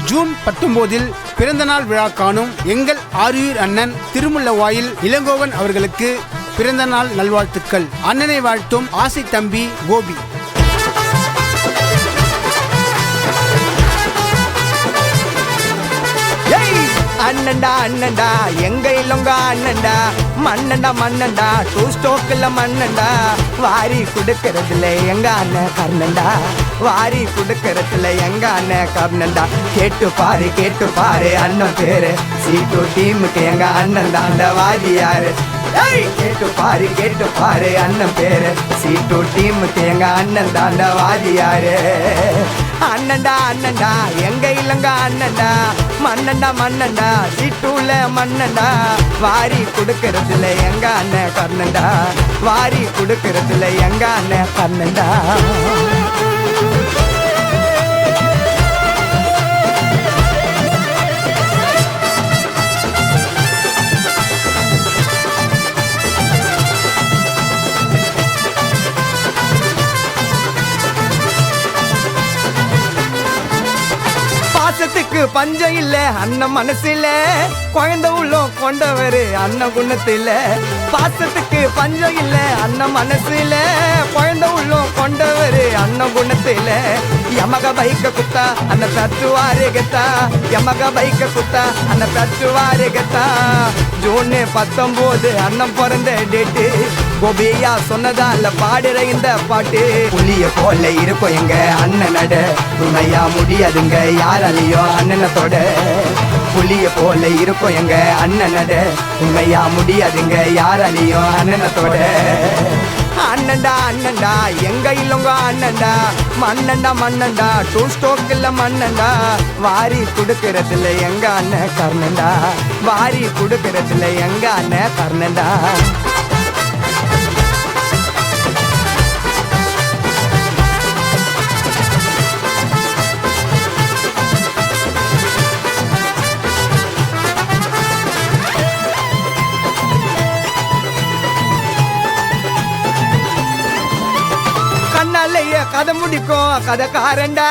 June 19 பிறந்தநாள் விழா காணும் எங்கள் ஆருயிர் அண்ணன் திருமுல்லவாயில் இளங்கோவன் அவர்களுக்கு பிறந்தநாள் நல்வாழ்த்துக்கள். அண்ணனை வாழ்த்தும் ஆசை தம்பி கோபி. அண்ணன்டா அண்ணன்டா எங்க இல்லங்க அண்ணன்டா மண்ணண்டா மண்ணண்டா டூ ஸ்டோக்கில் மண்ணண்டா வாரி குடுக்கறதுல எங்க அண்ணன் கர்ணண்டா வாரி குடுக்கறதுல எங்க அண்ணன் கர்ணண்டா கேட்டு பாரு அண்ணன் பேரு சீட்டு டீமுக்கு எங்க அண்ணன் தாண்ட வாரி யாரு கேட்டு பாரு அண்ணன் பேரு சீட்டு டீமுக்கு எங்க அண்ணன் தாண்ட வாரி யாரு அண்ணன்டா அண்ணன்டா எங்க இல்லங்க அண்ணன்டா மண்ணண்டா மண்ணண்டா சீட்டூல மண்ணண்டா வாரி குடுக்கறதுல எங்க அண்ணன் கர்ணண்டா வாரி குடுக்கறதுல எங்க அண்ணன் கர்ணண்டா. பாசத்துக்கு பஞ்சம் இல்ல அண்ணன் மனசுல குழந்தை உள்ளம் கொண்டவரு அண்ணன் குணத்துல பாசத்துக்கு பஞ்சம் இல்ல அண்ணன் மனசுல குழந்தை உள்ளம் கொண்டவரு அண்ணன் குணத்துல யமக பைக்க குத்தா அண்ணன் தட்டுவாரு கெத்தா யமக பைக்க குத்தா அண்ணன் தட்டுவாரு கெத்தா ஜூன் 19 அண்ணன் பிறந்த டேட்டு கோபியா சொன்னதால பாடுற இந்த பாட்டு புளிய போல இருக்கும் எங்க அண்ணன் நட உண்மையா முடியாதுங்க யாராலையோ அண்ணனத்தோட புளிய போல இருக்கும் எங்க அண்ணன் நட உண்மையா முடியாதுங்க யாராலையோ அண்ணனத்தோட. அண்ணன்டா அண்ணன்டா எங்க இல்லங்க அண்ணன்டா மண்ணண்டா மண்ணண்டா டூ ஸ்டோக்கில் மண்ணண்டா வாரி குடுக்கறதுல எங்க அண்ணன் கர்ணண்டா வாரி குடுக்கறதுல எங்க அண்ணன் கர்ணண்டா. கண்ணாலேயே கதை முடிக்கும் கதைக்காரண்டா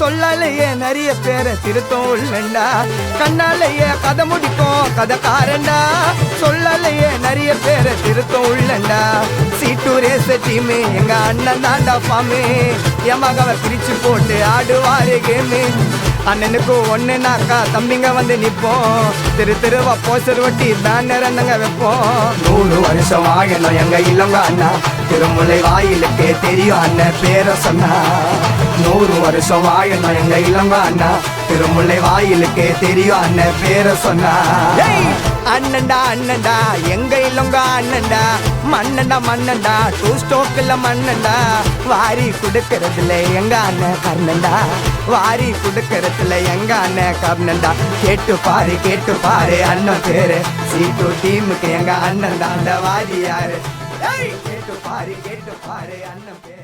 சொல்லாலேயே நிறைய பேரை திருத்தம் உள்ளண்டா கண்ணாலேயே கதை முடிக்கும் கதைக்காரண்டா சொல்லாலேயே நிறைய பேரை திருத்தம் உள்ளண்டா சீட்டு ரேச டீமு எங்க அண்ணன் தாண்டா பாமு எமகவை பிரிச்சு போட்டு ஆடுவாரு கேமு அண்ணனுக்கு ஒண்ணுனாக்கா தம்பிங்க வந்து நிப்போம் திருவா போஸ்டர் ஒட்டி பேனர் அண்ணங்க வைப்போம் 100 வருஷம் ஆகணும் எங்க இல்லங்க அண்ணா திருமுலை வாயிலுக்கே தெரியும் அண்ணன் பேரை சொன்னா 100 வருஷம் ஆகணும் எங்க இல்லங்க அண்ணா திருமுலை வாயிலுக்கே தெரியும் அண்ணன் பேரை சொன்னா. அண்ணன்டா அண்ணன்டா எங்க இல்லங்க அண்ணன்டா மண்ணண்டா மண்ணண்டா டூ ஸ்டோக்கில் மண்ணண்டா வாரி குடுக்கறதுல எங்க அண்ணன் கர்ணண்டா வாரி குடுக்கறதுல எங்க அண்ணன் கர்ணண்டா கேட்டு பாரு அண்ணன் பேரு சீட்டு டீமுக்கு எங்க அண்ணன் தாண்ட வாரி யாரு கேட்டு பாரு அண்ணன் பேரு.